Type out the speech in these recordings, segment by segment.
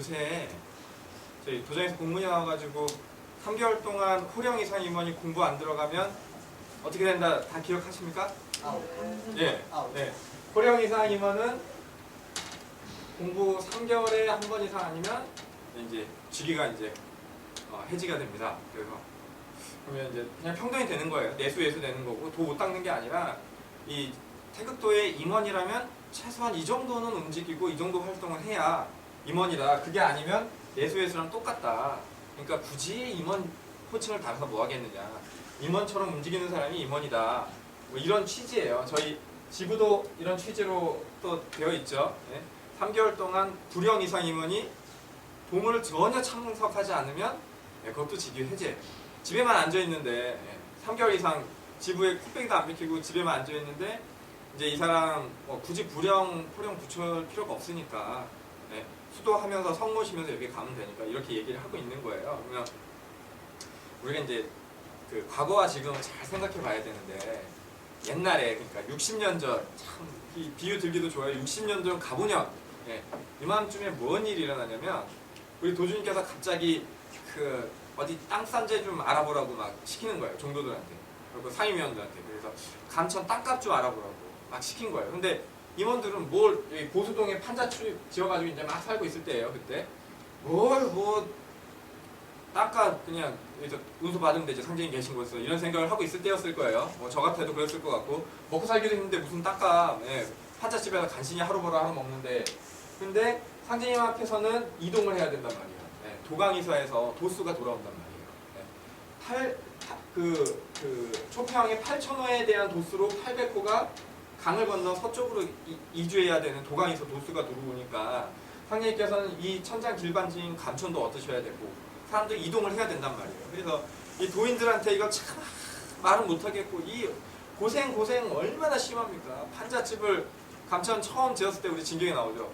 요새 저희 도장에서 공문이 나와가지고 3개월 동안 호령 이상 임원이 공부 안 들어가면 어떻게 된다 다 기억하십니까? 예. 네. 호령 이상 임원은 공부 3개월에 한 번 이상 아니면 이제 직위가 이제 해지가 됩니다. 그래서 그러면 이제 그냥 평등이 되는 거예요. 내수 되는 거고 도 못 닦는 게 아니라 이 태극도의 임원이라면 최소한 이 정도는 움직이고 이 정도 활동을 해야 임원이다. 그게 아니면 내수랑 똑같다. 그러니까 굳이 임원 호칭을 달아서 뭐 하겠느냐. 임원처럼 움직이는 사람이 임원이다. 뭐 이런 취지예요. 저희 지부도 이런 취지로 또 되어 있죠. 네? 3개월 동안 불영 이상 임원이 동을 전혀 참석하지 않으면 그것도 직위 해제. 집에만 앉아 있는데 3개월 이상 지부에 코빼기도 안 비키고 집에만 앉아 있는데 이제 이 사람 굳이 불영, 포령 붙일 필요가 없으니까 수도하면서 성 모시면서 여기 가면 되니까 이렇게 얘기를 하고 있는 거예요. 그러면 우리가 이제 그 과거와 지금을 잘 생각해 봐야 되는데 옛날에 그러니까 60년 전 참 비유 들기도 좋아요. 60년 전 가보년 이맘쯤에 뭔 일이 일어나냐면 우리 도주님께서 갑자기 그 어디 땅 싼 데 좀 알아보라고 막 시키는 거예요. 종도들한테 그리고 상임위원들한테. 그래서 감천 땅값 좀 알아보라고 막 시킨 거예요. 근데 임원들은 뭘 여기 보수동에 판자집 지어가지고 이제 막 살고 있을 때예요. 그때 뭐 땅값 그냥 운수 받으면 되죠. 상징이 계신 곳에서 이런 생각을 하고 있을 때였을 거예요. 뭐 저 같아도 그랬을 것 같고 먹고 살기도 힘든데 무슨 땅값 판자집에서 간신히 하루 벌어 하루 먹는데 근데 상징님 앞에서는 이동을 해야 된단 말이에요. 도강이사에서 도수가 돌아온단 말이에요. 초평의 8,000호에 대한 도수로 800호가 강을 건너 서쪽으로 이주해야 되는 도강에서 도수가 들어오니까 상님께서는 이 천장 길반지인 감천도 얻으셔야 되고 사람들이 이동을 해야 된단 말이에요. 그래서 이 도인들한테 이거 참 말은 못하겠고 이 고생 얼마나 심합니까? 판잣집을 감천 처음 지었을 때 우리 진경에 나오죠.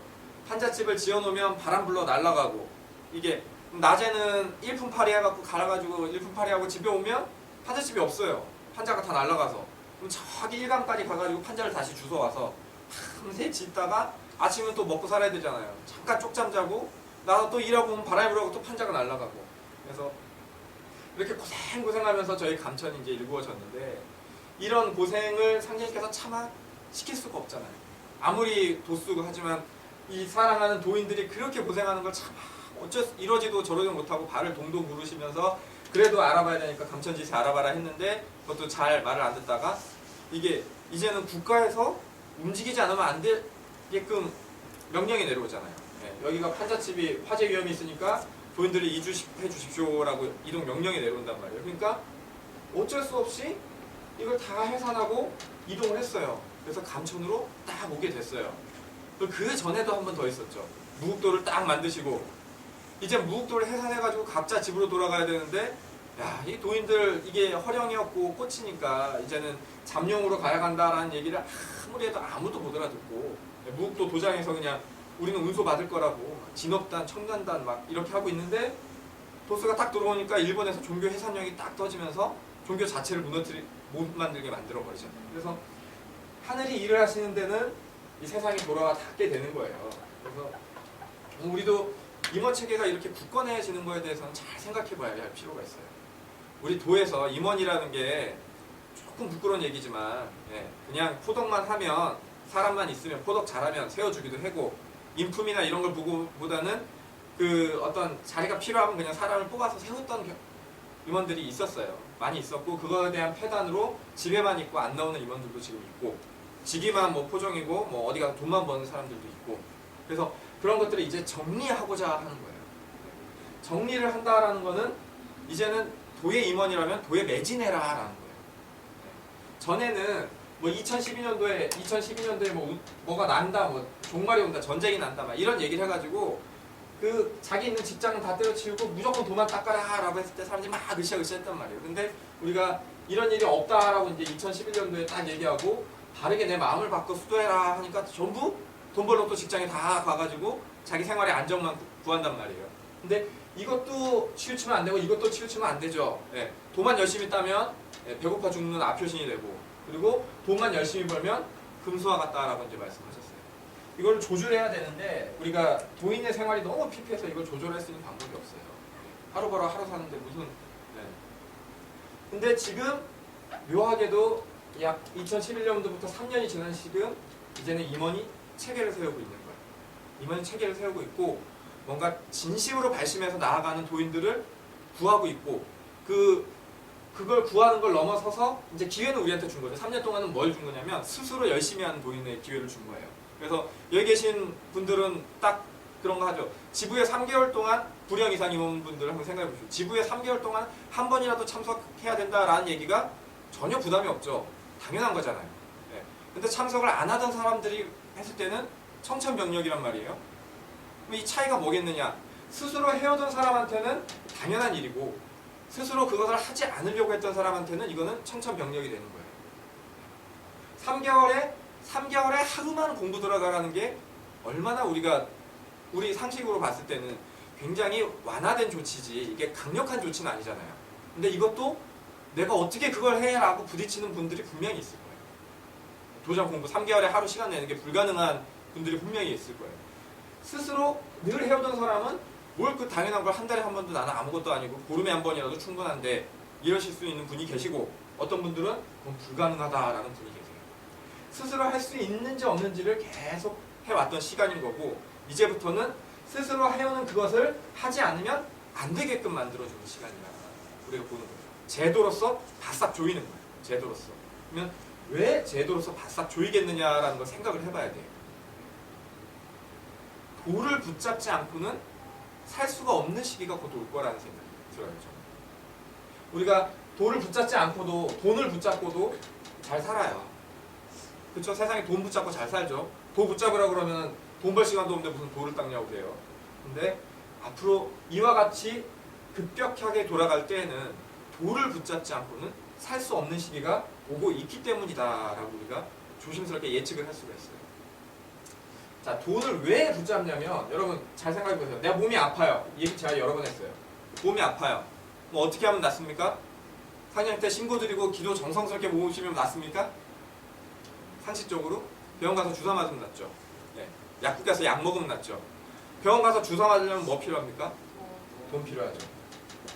판잣집을 지어놓으면 바람 불러 날아가고 이게 낮에는 1푼파리 해갖고 갈아가지고 1푼파리 하고 집에 오면 판잣집이 없어요. 판자가 다 날아가서 그럼 저기 일감까지 가가지고 판자를 다시 주워와서 밤새 짓다가 아침은 또 먹고 살아야 되잖아요. 잠깐 쪽잠 자고 나서 또 일하고 오면 바람이 불어가고 또 판자가 날아가고 그래서 이렇게 고생하면서 저희 감천이 이제 일구어졌는데 이런 고생을 상제님께서 차마 시킬 수가 없잖아요. 아무리 도쓰고 하지만 이 사랑하는 도인들이 그렇게 고생하는 걸 차마 이러지도 저러지도 못하고 발을 동동 구르시면서 그래도 알아봐야 되니까 감천지세 알아봐라 했는데 그것도 잘 말을 안 듣다가 이게 이제는 국가에서 움직이지 않으면 안 되게끔 명령이 내려오잖아요. 여기가 판잣집이 화재 위험이 있으니까 도인들이 이주해 주십시오라고 이동 명령이 내려온단 말이에요. 그러니까 어쩔 수 없이 이걸 다 해산하고 이동을 했어요. 그래서 감천으로 딱 오게 됐어요. 그 전에도 한 번 더 있었죠. 무국도를 딱 만드시고 이제 무국도를 해산해가지고 각자 집으로 돌아가야 되는데 이 도인들 이게 허령이었고 꽃이니까 이제는 잠룡으로 가야 간다라는 얘기를 아무리 해도 아무도 못 알아듣고 무국도 도장에서 그냥 우리는 운소 받을 거라고 진업단, 청년단 막 이렇게 하고 있는데 도스가 딱 들어오니까 일본에서 종교 해산령이 딱 떠지면서 종교 자체를 못 만들게 만들어버리잖아요. 그래서 하늘이 일을 하시는 데는 이 세상이 돌아가게 되는 거예요. 그래서 우리도 임원체계가 이렇게 굳건해지는 거에 대해서는 잘 생각해 봐야 할 필요가 있어요. 우리 도에서 임원이라는 게 조금 부끄러운 얘기지만 그냥 포덕만 하면 사람만 있으면 포덕 잘하면 세워주기도 하고 인품이나 이런 걸 보고보다는 그 어떤 자리가 필요하면 그냥 사람을 뽑아서 세웠던 임원들이 있었어요. 많이 있었고 그거에 대한 폐단으로 집에만 있고 안 나오는 임원들도 지금 있고 직위만 뭐 포종이고 뭐 어디 가서 돈만 버는 사람들도 있고 그래서 그런 것들을 이제 정리하고자 하는 거예요. 정리를 한다라는 거는 이제는 도의 임원이라면 도에 매진해라라는 거예요. 전에는 뭐 2012년도에 뭐가 난다, 뭐 종말이 온다, 전쟁이 난다, 막 이런 얘기를 해가지고 그 자기 있는 직장은 다 때려치우고 무조건 도만 닦아라라고 했을 때 사람들이 막 으쌰으쌰 했단 말이에요. 근데 우리가 이런 일이 없다라고 이제 2011년도에 딱 얘기하고 바르게 내 마음을 바꿔 수도해라 하니까 전부 돈 벌러 또 직장에 다 가가지고 자기 생활의 안정만 구한단 말이에요. 근데 이것도 치우치면 안 되고 이것도 치우치면 안 되죠. 돈만 열심히 따면 배고파 죽는 앞효신이 되고 그리고 돈만 열심히 벌면 금수와 같다라고 이제 말씀하셨어요. 이걸 조절해야 되는데 우리가 도인의 생활이 너무 피폐해서 이걸 조절할 수 있는 방법이 없어요. 하루 벌어 하루 사는데 무슨. 네. 근데 지금 묘하게도 약 2011년도부터 3년이 지난 지금 이제는 임원이 체계를 세우고 있는 거예요. 임원이 체계를 세우고 있고 뭔가 진심으로 발심해서 나아가는 도인들을 구하고 있고 그걸 구하는 걸 넘어서서 이제 기회는 우리한테 준 거죠. 3년 동안은 뭘 준 거냐면 스스로 열심히 하는 도인의 기회를 준 거예요. 그래서 여기 계신 분들은 딱 그런 거 하죠. 지부에 3개월 동안 불영 이상 임원분들 한번 생각해 보시죠. 지부에 3개월 동안 한 번이라도 참석해야 된다라는 얘기가 전혀 부담이 없죠. 당연한 거잖아요. 네. 근데 참석을 안 하던 사람들이 했을 때는 청천벽력이란 말이에요. 그럼 이 차이가 뭐겠느냐? 스스로 해오던 사람한테는 당연한 일이고 스스로 그것을 하지 않으려고 했던 사람한테는 이거는 청천벽력이 되는 거예요. 3개월에 하루만 공부 들어가라는 게 얼마나 우리 상식으로 봤을 때는 굉장히 완화된 조치지 이게 강력한 조치는 아니잖아요. 근데 이것도 내가 어떻게 그걸 해라고 부딪히는 분들이 분명히 있을 거예요. 도장 공부 3개월에 하루 시간 내는 게 불가능한 분들이 분명히 있을 거예요. 스스로 늘 해오던 사람은 뭘 그 당연한 걸 한 달에 한 번도 나는 아무것도 아니고 보름에 한 번이라도 충분한데 이러실 수 있는 분이 계시고 어떤 분들은 그건 불가능하다라는 분이 계세요. 스스로 할 수 있는지 없는지를 계속 해왔던 시간인 거고 이제부터는 스스로 해오는 그것을 하지 않으면 안 되게끔 만들어주는 시간이라 우리가 보는 거예요. 제도로서 바싹 조이는 거예요. 제도로서. 그러면 왜 제도로서 바싹 조이겠느냐라는 걸 생각을 해봐야 돼요. 도를 붙잡지 않고는 살 수가 없는 시기가 곧 올 거라는 생각이 들어요. 저는. 우리가 도를 붙잡지 않고도 돈을 붙잡고도 잘 살아요. 그쵸? 세상에 돈 붙잡고 잘 살죠. 도 붙잡으라고 그러면 돈 벌 시간도 없는데 무슨 도를 닦냐고 그래요. 근데 앞으로 이와 같이 급격하게 돌아갈 때에는 도를 붙잡지 않고는 살 수 없는 시기가 오고 있기 때문이다라고 우리가 조심스럽게 예측을 할 수가 있어요. 자, 돈을 왜 붙잡냐면 여러분 잘 생각해 보세요. 내가 몸이 아파요. 이 얘기 제가 여러 번 했어요. 몸이 아파요. 뭐 어떻게 하면 낫습니까? 상냥 때 신고 드리고 기도 정성스럽게 모으시면 낫습니까? 상식적으로 병원 가서 주사 맞으면 낫죠. 네. 약국 가서 약 먹으면 낫죠. 병원 가서 주사 맞으려면 뭐 필요합니까? 돈 필요하죠.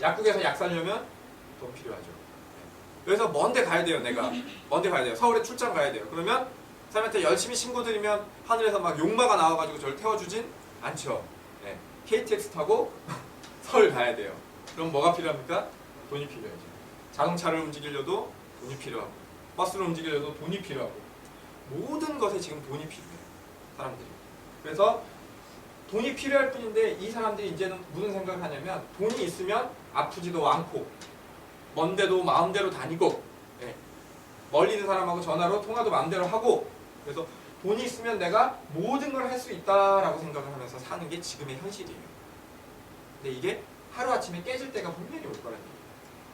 약국에서 약 사려면 돈 필요하죠. 그래서 먼데 가야 돼요. 내가 먼데 가야 돼요. 서울에 출장 가야 돼요. 그러면 사람한테 열심히 신고 드리면 하늘에서 막 용마가 나와가지고 저를 태워주진 않죠. 네. KTX 타고 서울 가야 돼요. 그럼 뭐가 필요합니까? 돈이 필요하죠. 자동차를 움직이려도 돈이 필요하고 버스를 움직이려도 돈이 필요하고 모든 것에 지금 돈이 필요해요. 사람들이. 그래서 돈이 필요할 뿐인데 이 사람들이 이제는 무슨 생각을 하냐면 돈이 있으면 아프지도 않고 먼데도 마음대로 다니고 예. 멀리 있는 사람하고 전화로 통화도 마음대로 하고 그래서 돈이 있으면 내가 모든 걸 할 수 있다라고 생각을 하면서 사는 게 지금의 현실이에요. 근데 이게 하루아침에 깨질 때가 분명히 올 거라는 얘기예요.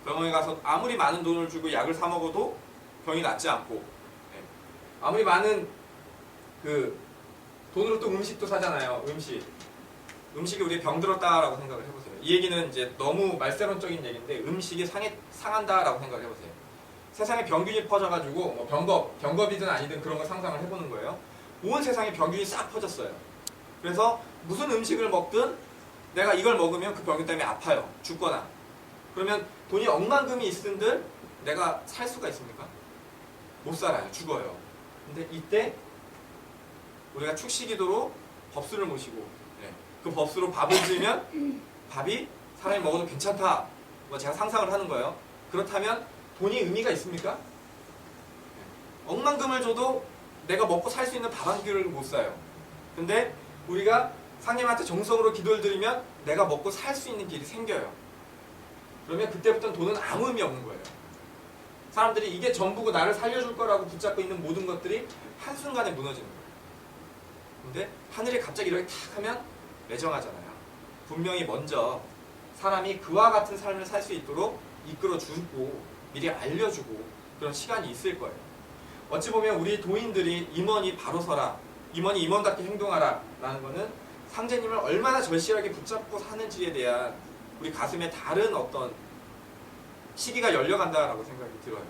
병원에 가서 아무리 많은 돈을 주고 약을 사 먹어도 병이 낫지 않고 예. 아무리 많은 돈으로 또 음식도 사잖아요. 음식이 우리 병 들었다라고 생각을 해보세요. 이 얘기는 이제 너무 말세론적인 얘기인데 음식이 상한다라고 생각을 해보세요. 세상에 병균이 퍼져가지고 뭐 병겁이든 아니든 그런 걸 상상을 해보는 거예요. 온 세상에 병균이 싹 퍼졌어요. 그래서 무슨 음식을 먹든 내가 이걸 먹으면 그 병균 때문에 아파요. 죽거나. 그러면 돈이 억만금이 있은들 내가 살 수가 있습니까? 못 살아요. 죽어요. 근데 이때 우리가 축시기도로 법수를 모시고 그 법수로 밥을 지으면 밥이 사람이 먹어도 괜찮다. 뭐 제가 상상을 하는 거예요. 그렇다면 돈이 의미가 있습니까? 억만금을 줘도 내가 먹고 살 수 있는 밥 한 끼를 못 사요. 근데 우리가 상님한테 정성으로 기도를 드리면 내가 먹고 살 수 있는 길이 생겨요. 그러면 그때부터는 돈은 아무 의미 없는 거예요. 사람들이 이게 전부고 나를 살려줄 거라고 붙잡고 있는 모든 것들이 한순간에 무너지는 거예요. 근데 하늘이 갑자기 이렇게 탁 하면 매정하잖아요. 분명히 먼저 사람이 그와 같은 삶을 살 수 있도록 이끌어주고 미리 알려주고 그런 시간이 있을 거예요. 어찌 보면 우리 도인들이 임원이 바로 서라, 임원이 임원답게 행동하라 라는 거는 상제님을 얼마나 절실하게 붙잡고 사는지에 대한 우리 가슴에 다른 어떤 시기가 열려간다라고 생각이 들어요.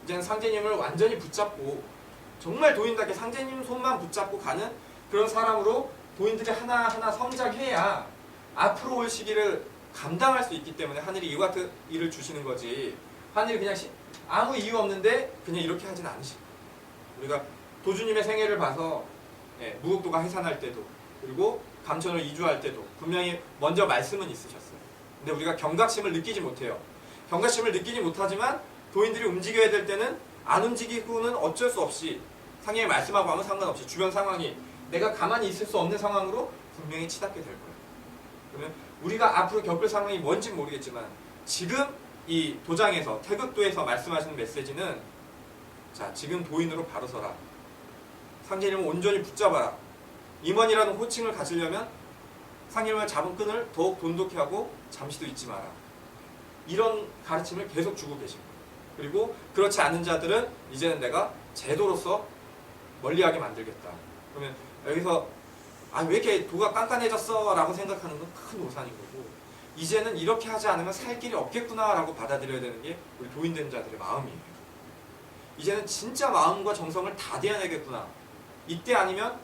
이제는 상제님을 완전히 붙잡고 정말 도인답게 상제님 손만 붙잡고 가는 그런 사람으로 도인들이 하나하나 성장해야 앞으로 올 시기를 감당할 수 있기 때문에 하늘이 이와 같은 일을 주시는 거지. 하늘이 그냥 아무 이유 없는데 그냥 이렇게 하진 않으시고, 우리가 도주님의 생애를 봐서 무국도가 해산할 때도, 그리고 감천을 이주할 때도 분명히 먼저 말씀은 있으셨어요. 근데 우리가 경각심을 느끼지 못해요. 경각심을 느끼지 못하지만 도인들이 움직여야 될 때는 안 움직이고는 어쩔 수 없이 상행이 말씀하고 아무 상관없이 주변 상황이 내가 가만히 있을 수 없는 상황으로 분명히 치닫게 될 거예요. 그러면 우리가 앞으로 겪을 상황이 뭔지 모르겠지만 지금 이 도장에서 태극도에서 말씀하시는 메시지는, 자, 지금 도인으로 바로 서라. 상제님을 온전히 붙잡아라. 임원이라는 호칭을 가지려면 상제님을 잡은 끈을 더욱 돈독히 하고 잠시도 잊지 마라. 이런 가르침을 계속 주고 계신 거예요. 그리고 그렇지 않은 자들은 이제는 내가 제도로서 멀리하게 만들겠다. 그러면 여기서 왜 이렇게 도가 깐깐해졌어? 라고 생각하는 건 큰 오산인 거고, 이제는 이렇게 하지 않으면 살 길이 없겠구나 라고 받아들여야 되는 게 우리 도인된 자들의 마음이에요. 이제는 진짜 마음과 정성을 다 대해내겠구나. 이때 아니면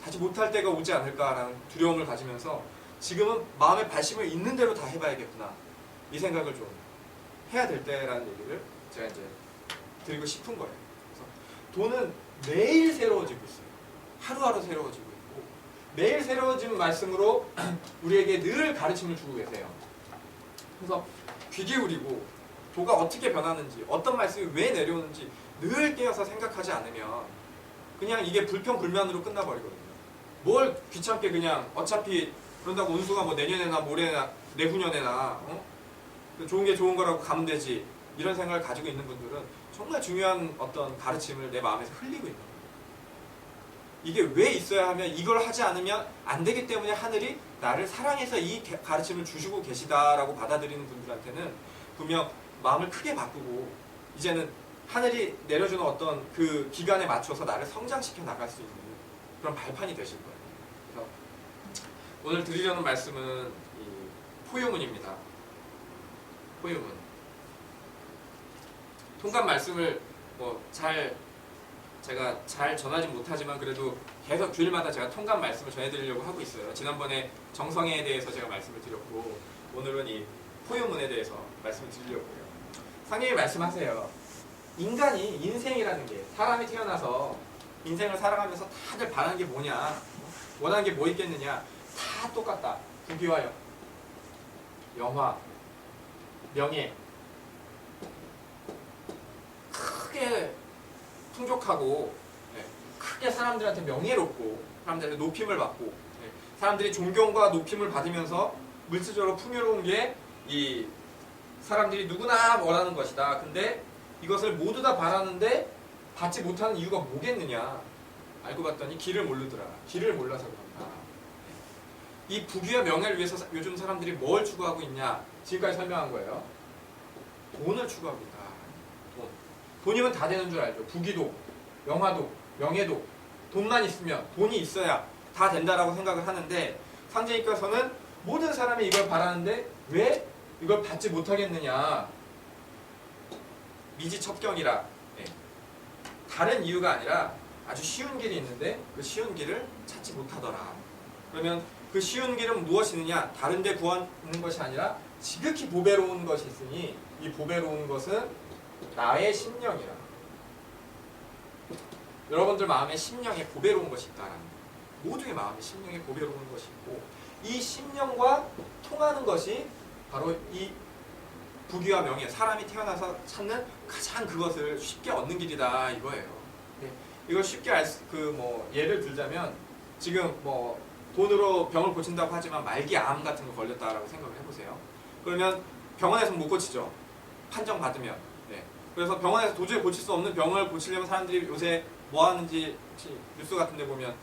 다시 못할 때가 오지 않을까라는 두려움을 가지면서 지금은 마음의 발심을 있는 대로 다 해봐야겠구나. 이 생각을 좀 해야 될 때라는 얘기를 제가 이제 드리고 싶은 거예요. 그래서 도는 매일 새로워지고 있어요. 하루하루 새로워지고 있고, 매일 새로워진 말씀으로 우리에게 늘 가르침을 주고 계세요. 그래서 귀 기울이고 도가 어떻게 변하는지, 어떤 말씀이 왜 내려오는지 늘 깨어서 생각하지 않으면 그냥 이게 불평불만으로 끝나버리거든요. 뭘 귀찮게 그냥 어차피 그런다고 운수가 뭐 내년에나 모레나 내후년에나 좋은 게 좋은 거라고 가면 되지, 이런 생각을 가지고 있는 분들은 정말 중요한 어떤 가르침을 내 마음에서 흘리고 있는 거예요. 이게 왜 있어야 하면 이걸 하지 않으면 안 되기 때문에 하늘이 나를 사랑해서 이 가르침을 주시고 계시다라고 받아들이는 분들한테는 분명 마음을 크게 바꾸고 이제는 하늘이 내려주는 어떤 그 기간에 맞춰서 나를 성장시켜 나갈 수 있는 그런 발판이 되실 거예요. 그래서 오늘 드리려는 말씀은 이 포유문입니다. 포유문. 통감 말씀을 제가 잘 전하지 못하지만 그래도 계속 주일마다 제가 통감 말씀을 전해드리려고 하고 있어요. 지난번에 정성에 대해서 제가 말씀을 드렸고, 오늘은 이 포유문에 대해서 말씀을 드리려고요. 상님이 말씀하세요. 인간이 인생이라는 게, 사람이 태어나서 인생을 살아가면서 다들 바라는 게 뭐냐, 원하는 게 뭐 있겠느냐, 다 똑같다. 부귀와 영화, 명예, 크게 풍족하고 크게 사람들한테 명예롭고 사람들한테 높임을 받고 사람들이 존경과 높임을 받으면서 물질적으로 풍요로운 게 이 사람들이 누구나 원하는 것이다. 근데 이것을 모두 다 바라는데 받지 못하는 이유가 뭐겠느냐, 알고 봤더니 길을 모르더라. 길을 몰라서 그런다. 이 부귀와 명예를 위해서 요즘 사람들이 뭘 추구하고 있냐, 지금까지 설명한 거예요. 돈을 추구하고 있다. 돈이면 다 되는 줄 알죠. 부귀도, 영화도, 명예도, 돈만 있으면, 돈이 있어야 다 된다라고 생각을 하는데, 상제님께서는 모든 사람이 이걸 바라는데 왜 이걸 받지 못하겠느냐, 미지첩경이라, 다른 이유가 아니라 아주 쉬운 길이 있는데 그 쉬운 길을 찾지 못하더라. 그러면 그 쉬운 길은 무엇이느냐, 다른 데 구하는 것이 아니라 지극히 보배로운 것이 있으니 이 보배로운 것은 나의 심령이라. 여러분들 마음에 심령에 보배로운 것이 있다라는 거예요. 모두의 마음에 심령에 보배로운 것이 있고, 이 심령과 통하는 것이 바로 이 부귀와 명예, 사람이 태어나서 찾는 가장 그것을 쉽게 얻는 길이다 이거예요. 이걸 쉽게 예를 들자면, 지금 돈으로 병을 고친다고 하지만 말기 암 같은 거 걸렸다라고 생각을 해보세요. 그러면 병원에서 못 고치죠. 판정 받으면. 그래서 병원에서 도저히 고칠 수 없는 병을 고치려면 사람들이 요새 뭐 하는지 혹시 뉴스 같은 데 보면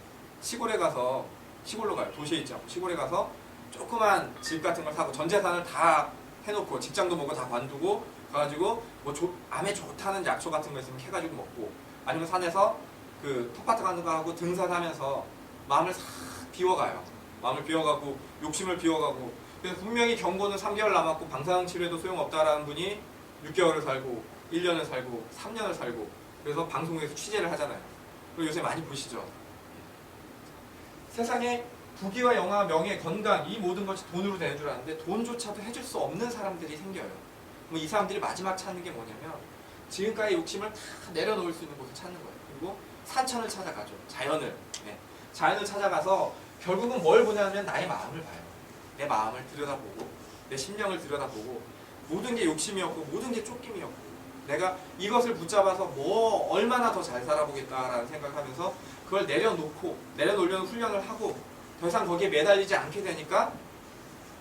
시골로 가요. 도시에 있지 않고 시골에 가서 조그만 집 같은 걸 사고 전 재산을 다 해놓고 직장도 뭐고 다 관두고 가가지고 암에 좋다는 약초 같은 거 있으면 해가지고 먹고, 아니면 산에서 그 텃밭 가는 거 하고 등산하면서 마음을 싹 비워가요. 마음을 비워가고 욕심을 비워가고. 그래서 분명히 경고는 3개월 남았고 방사능 치료에도 소용없다라는 분이 6개월을 살고 1년을 살고 3년을 살고, 그래서 방송국에서 취재를 하잖아요. 그리고 요새 많이 보시죠. 세상에 부귀와 영화, 명예, 건강 이 모든 것이 돈으로 되는 줄 아는데 돈조차도 해줄 수 없는 사람들이 생겨요. 뭐 이 사람들이 마지막 찾는 게 뭐냐면 지금까지 욕심을 다 내려놓을 수 있는 곳을 찾는 거예요. 그리고 산천을 찾아가죠. 자연을. 네. 자연을 찾아가서 결국은 뭘 보냐면 나의 마음을 봐요. 내 마음을 들여다보고 내 심령을 들여다보고 모든 게 욕심이었고 모든 게 쫓김이었고 내가 이것을 붙잡아서 뭐 얼마나 더 잘 살아보겠다라는 생각하면서 그걸 내려놓으려는 훈련을 하고 더 이상 거기에 매달리지 않게 되니까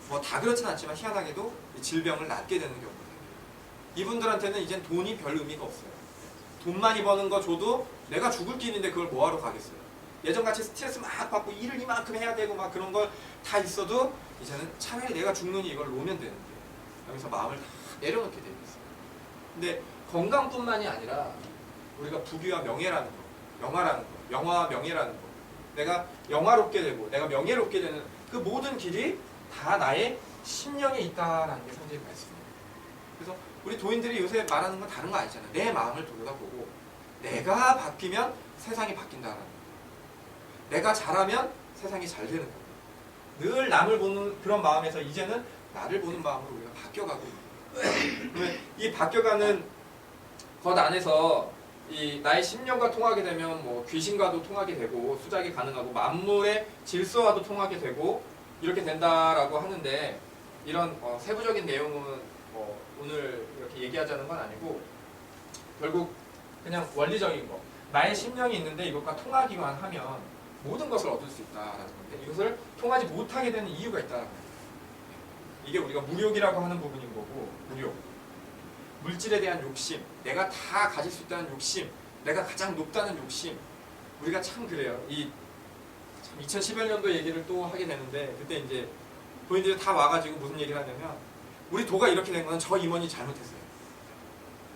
뭐 다 그렇진 않지만 희한하게도 이 질병을 낫게 되는 경우가 생겨요. 이분들한테는 이젠 돈이 별 의미가 없어요. 돈 많이 버는 거 줘도 내가 죽을 길인데 그걸 뭐하러 가겠어요. 예전같이 스트레스 막 받고 일을 이만큼 해야 되고 막 그런 걸 다 있어도 이제는 차라리 내가 죽느니 이걸 놓으면 되는데 여기서 마음을 다 내려놓게 되어 있어요. 근데 건강뿐만이 아니라 우리가 부귀와 명예라는 거, 영화라는 거, 영화와 명예라는 거, 내가 영화롭게 되고 내가 명예롭게 되는 그 모든 길이 다 나의 심령에 있다라는 게 성경의 말씀이에요. 그래서 우리 도인들이 요새 말하는 건 다른 거 아니잖아요. 내 마음을 돌아보고 내가 바뀌면 세상이 바뀐다라는 거. 내가 잘하면 세상이 잘 되는 거고. 늘 남을 보는 그런 마음에서 이제는 나를 보는 마음으로 우리가 바뀌어가고 있는 이 바뀌어가는 것 안에서 이 나의 심령과 통하게 되면 뭐 귀신과도 통하게 되고 수작이 가능하고 만물의 질서와도 통하게 되고 이렇게 된다라고 하는데 이런 세부적인 내용은 오늘 이렇게 얘기하자는 건 아니고 결국 그냥 원리적인 거 나의 심령이 있는데 이것과 통하기만 하면 모든 것을 얻을 수 있다라는 건데 이것을 통하지 못하게 되는 이유가 있다는 거예요. 이게 우리가 무욕이라고 하는 부분인 거고 무욕 물질에 대한 욕심 내가 다 가질 수 있다는 욕심 내가 가장 높다는 욕심 우리가 참 그래요. 이 2011년도 얘기를 또 하게 되는데 그때 이제 본인들이 다 와가지고 무슨 얘기를 하냐면 우리 도가 이렇게 된 거는 저 임원이 잘못했어요.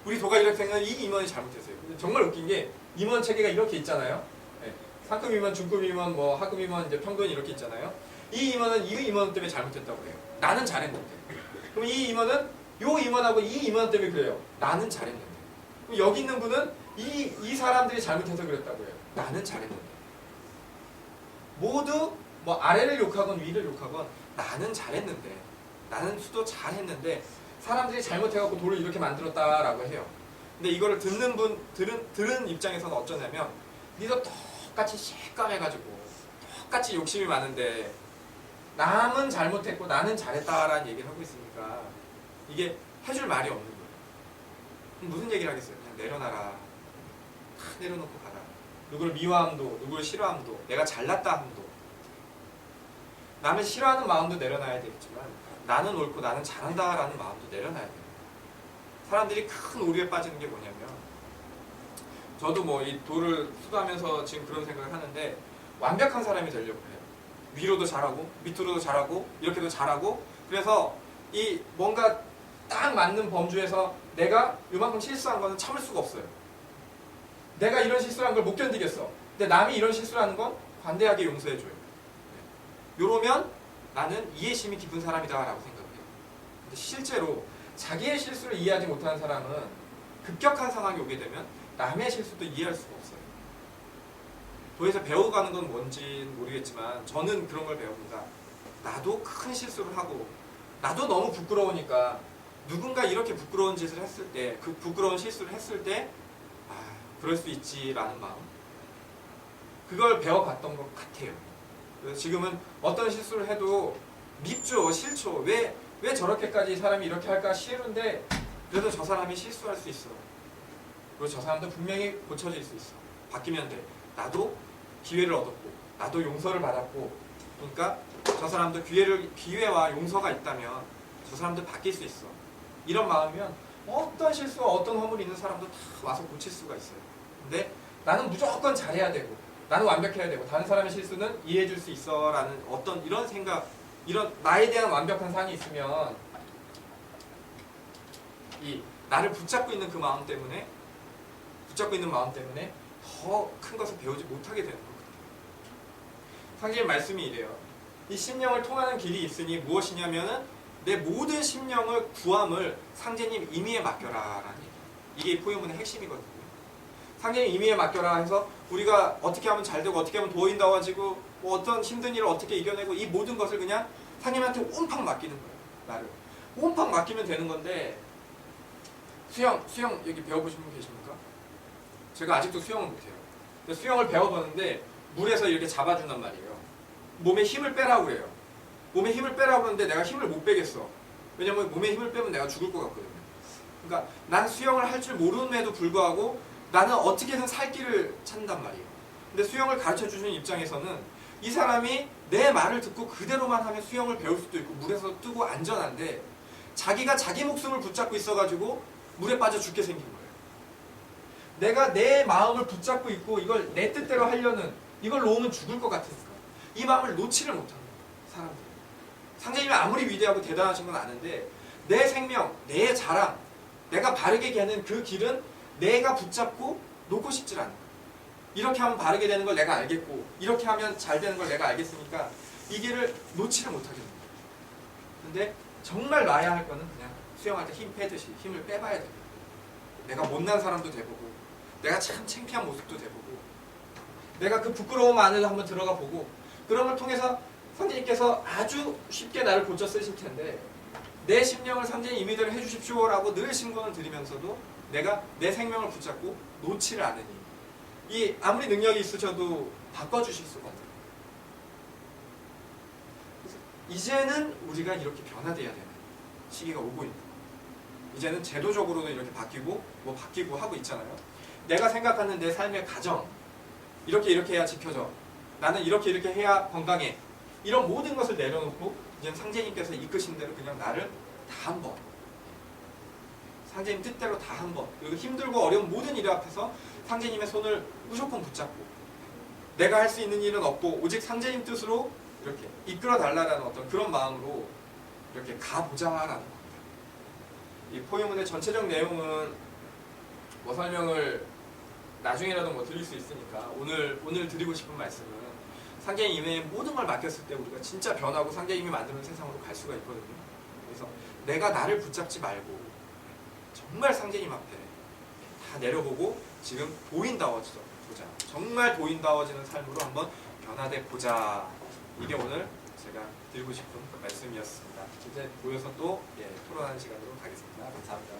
우리 도가 이렇게 된 거는 이 임원이 잘못했어요. 근데 정말 웃긴 게 임원 체계가 이렇게 있잖아요. 네. 상급 임원, 중급 임원, 뭐 하급 임원, 이제 평균이 이렇게 있잖아요. 이 임원은 이 임원 때문에 잘못했다고 해요. 나는 잘했는데. 그럼 이 임원은 요 임원하고 이 임원 때문에 그래요. 나는 잘했는데. 그럼 여기 있는 분은 이 사람들이 잘못해서 그랬다고 해요. 나는 잘했는데. 모두 뭐 아래를 욕하건 위를 욕하건 나는 잘했는데 나는 수도 잘했는데 사람들이 잘못해갖고 도를 이렇게 만들었다라고 해요. 근데 이거를 듣는 분 들은 입장에서는 어쩌냐면 니도 똑같이 시까매가지고 똑같이 욕심이 많은데 남은 잘못했고 나는 잘했다라는 얘기를 하고 있으니까 이게 해줄 말이 없는 거예요. 그럼 무슨 얘기를 하겠어요? 그냥 내려놔라. 다 내려놓고 가라. 누구를 미워함도 누구를 싫어함도 내가 잘났다 함도 남을 싫어하는 마음도 내려놔야 되겠지만 나는 옳고 나는 잘한다라는 마음도 내려놔야 돼요. 사람들이 큰 오류에 빠지는 게 뭐냐면 저도 뭐 이 도를 수도하면서 지금 그런 생각을 하는데 완벽한 사람이 되려고 해요. 위로도 잘하고 밑으로도 잘하고 이렇게도 잘하고 그래서 이 뭔가 딱 맞는 범주에서 내가 이만큼 실수한 거는 참을 수가 없어요. 내가 이런 실수한 걸 못 견디겠어. 근데 남이 이런 실수를 하는 건 관대하게 용서해줘요. 이러면 나는 이해심이 깊은 사람이다라고 생각해요. 근데 실제로 자기의 실수를 이해하지 못하는 사람은 급격한 상황이 오게 되면 남의 실수도 이해할 수가 없어요. 도에서 배워가는 건 뭔지는 모르겠지만 저는 그런 걸 배웁니다. 나도 큰 실수를 하고 나도 너무 부끄러우니까 누군가 이렇게 부끄러운 짓을 했을 때 그 부끄러운 실수를 했을 때 그럴 수 있지라는 마음 그걸 배워봤던 것 같아요. 그래서 지금은 어떤 실수를 해도 밉죠, 싫죠. 왜 저렇게까지 사람이 이렇게 할까 싫은데 그래도 저 사람이 실수할 수 있어. 그리고 저 사람도 분명히 고쳐질 수 있어. 바뀌면 돼. 나도 기회를 얻었고 나도 용서를 받았고 그러니까 저 사람도 기회와 용서가 있다면 저 사람도 바뀔 수 있어. 이런 마음이면 어떤 실수와 어떤 허물이 있는 사람도 다 와서 고칠 수가 있어요. 근데 나는 무조건 잘해야 되고 나는 완벽해야 되고 다른 사람의 실수는 이해해 줄 수 있어 라는 어떤 이런 생각 이런 나에 대한 완벽한 산이 있으면 이 나를 붙잡고 있는 그 마음 때문에 더 큰 것을 배우지 못하게 되는 것 같아요. 상제님 말씀이 이래요. 이 심령을 통하는 길이 있으니 무엇이냐면은 내 모든 심령을 구함을 상제님 임의에 맡겨라 라는 얘기. 이게 포유문의 핵심이거든요. 상대님 임의에 맡겨라 해서 우리가 어떻게 하면 잘 되고 어떻게 하면 도인다워지고 뭐 어떤 힘든 일을 어떻게 이겨내고 이 모든 것을 그냥 상대님한테 온팡 맡기는 거예요. 나를 온팡 맡기면 되는 건데 수영 여기 배워보신 분 계십니까? 제가 아직도 수영을 못해요. 근데 수영을 배워보는데 물에서 이렇게 잡아준단 말이에요. 몸에 힘을 빼라고 그래요. 몸에 힘을 빼라고 그러는데 내가 힘을 못 빼겠어. 왜냐면 몸에 힘을 빼면 내가 죽을 것 같거든요. 그러니까 난 수영을 할 줄 모르는데도 불구하고 나는 어떻게든 살 길을 찾는단 말이에요. 근데 수영을 가르쳐 주시는 입장에서는 이 사람이 내 말을 듣고 그대로만 하면 수영을 배울 수도 있고 물에서 뜨고 안전한데 자기가 자기 목숨을 붙잡고 있어가지고 물에 빠져 죽게 생긴 거예요. 내가 내 마음을 붙잡고 있고 이걸 내 뜻대로 하려는 이걸 놓으면 죽을 것 같으니까 이 마음을 놓지를 못하는 거예요. 사람들이. 상제님이 아무리 위대하고 대단하신 건 아는데 내 생명, 내 자랑, 내가 바르게 가는 그 길은 내가 붙잡고 놓고 싶질 않아요. 이렇게 하면 바르게 되는 걸 내가 알겠고 이렇게 하면 잘 되는 걸 내가 알겠으니까 이 길을 놓지를 못하겠는 거예요. 근데 정말 놔야 할 거는 그냥 수영할 때 힘 빼듯이 힘을 빼봐야 돼요. 내가 못난 사람도 돼보고 내가 참 창피한 모습도 돼보고 내가 그 부끄러움 안에도 한번 들어가 보고 그런 걸 통해서 선생님께서 아주 쉽게 나를 고쳐 쓰실 텐데 내 심령을 선생님 임의대로 해주십시오라고 늘 신고를 드리면서도 내가 내 생명을 붙잡고 놓지를 않으니 이 아무리 능력이 있으셔도 바꿔주실 수가 없어요. 이제는 우리가 이렇게 변화돼야 되는 시기가 오고 있는 거예요. 이제는 제도적으로도 이렇게 바뀌고 뭐 바뀌고 하고 있잖아요. 내가 생각하는 내 삶의 가정 이렇게 해야 지켜져. 나는 이렇게 해야 건강해. 이런 모든 것을 내려놓고 이제 상제님께서 이끄신 대로 그냥 나를 다 한번 상제님 뜻대로 다 한번 그리고 힘들고 어려운 모든 일 앞에서 상제님의 손을 무조건 붙잡고 내가 할 수 있는 일은 없고 오직 상제님 뜻으로 이렇게 이끌어 달라라는 어떤 그런 마음으로 이렇게 가보자라는 겁니다. 이 포유문의 전체적 내용은 뭐 설명을 나중에라도 뭐 드릴 수 있으니까 오늘 드리고 싶은 말씀은 상제님 임의에 모든 걸 맡겼을 때 우리가 진짜 변하고 상제님이 만드는 세상으로 갈 수가 있거든요. 그래서 내가 나를 붙잡지 말고 정말 상제님 앞에 다 내려보고 지금 도인다워지자. 정말 도인다워지는 삶으로 한번 변화돼 보자. 이게 오늘 제가 드리고 싶은 말씀이었습니다. 이제 모여서 또 토론하는 시간으로 가겠습니다. 감사합니다.